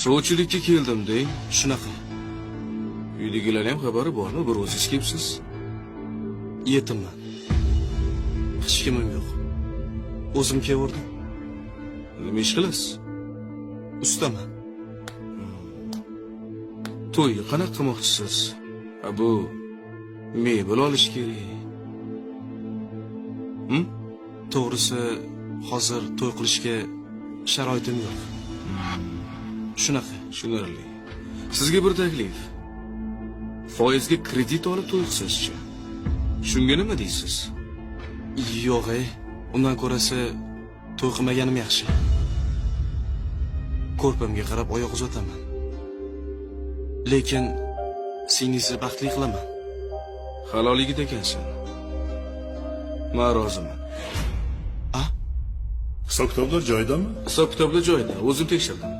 Sovchilikka keldim deng, shunaqa. Uydagilar ham xabari bormi, bir o'zingiz kelibsiz? Yetimman. Hech kimim yo'q. O'zim keldim. Nima ish qilasiz? Ustaman. To'yga qanaqa qilmoqchisiz? Bu mebel olish kerak. To'g'risi, hozir to'y qilishga sharoitim yo'q. Shunaqa. Tushunarli. Sizga bir taklif. Foizga kredit olib to'y qilsizchi? Shunga nima deysiz? Yo'q, undan ko'rasa to'y qilmaganim yaxshi. Ko'rpamga qarab oyoq uzataman. Lekin singizni baxtli qilaman. Haloligida ekansan. Men roziman. Hisob kitoblar joyidami? Hisob kitoblar joyida, o'zim tekshirdim.